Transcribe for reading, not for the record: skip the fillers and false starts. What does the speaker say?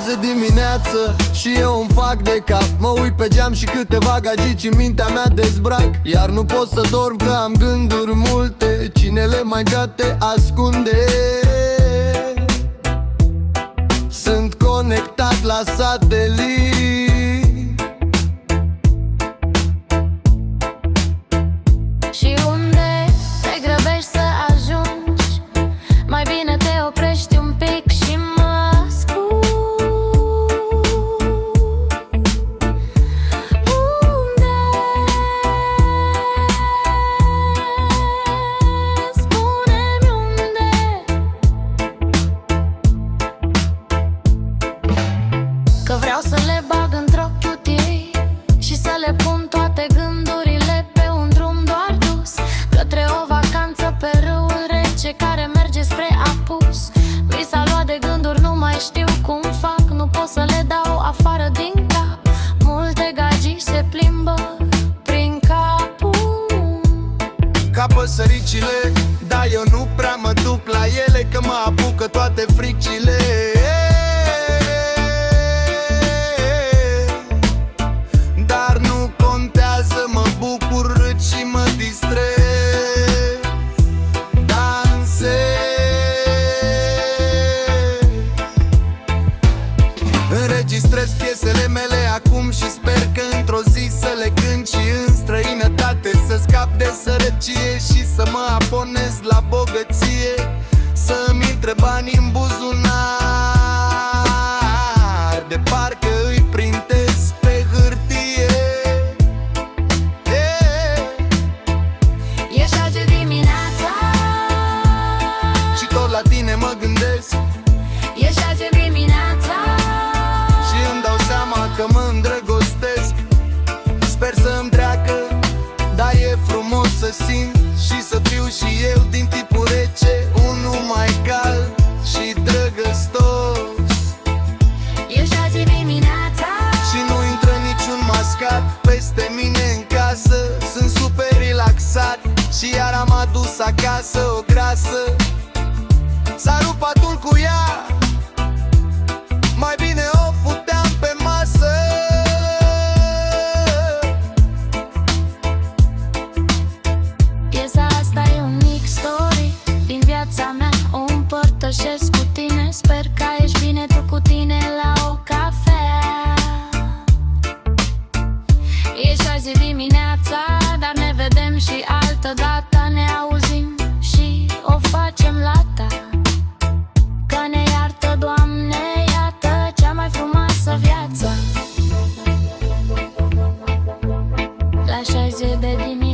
6 dimineață și eu îmi fac de cap. Mă uit pe geam și câteva gagici în mintea mea dezbrac. Iar nu pot să dorm că am gânduri multe. Cine le mai te ascunde? Sunt conectat la satelit. Și unde te grăbești să ajungi? Mai bine te oprești un pic și mă ascult. Unde? Spune-mi unde. Că vreau să le bag într-o cutie și să le pun toate gândurile pe un drum doar dus către o vacanță pe râul rece care merge spre apus. Mi s-a luat de gânduri, nu mai știu cum fac. Nu pot să le dau afară din cap. Multe gagii se plimbă prin capul. Ca păsăricile, dar eu nu prea mă duc la ele, că mă apucă toate fricile. Dar nu contează, mă bucur, râd și mă distrez. Dansez. Înregistrez piesele mele acum și sper că într-o zi să le cânt și în străinătate, să scap de sărăcie și să mă abonez la bogăție, să-mi intre bani în buzunar, de parcă îi printez pe hârtie. E 6 dimineața Și tot la tine mă gândesc E 6 dimineața și îmi dau seama că mă îndrăgostesc. Sper să-mi treacă, dar e frumos să simt și să fiu și eu din tipul rece, unul mai cald și drăgăstos. E 6 dimineața Și nu intră niciun mascat peste mine în casă. Sunt super relaxat și iar am adus acasă o grasă. S-a rupt patul cu ea, mai bine o futeam pe masă. Piesa asta e un mic story din viața mea, o împărtășesc cu tine. Sper că ești bine tu cu tine la o cafea. E 6 dimineața, dar ne vedem și altă dată. Ne auzim și o facem la ta. Că ne iartă, Doamne, iată cea mai frumoasă viață. La 6 de dimineață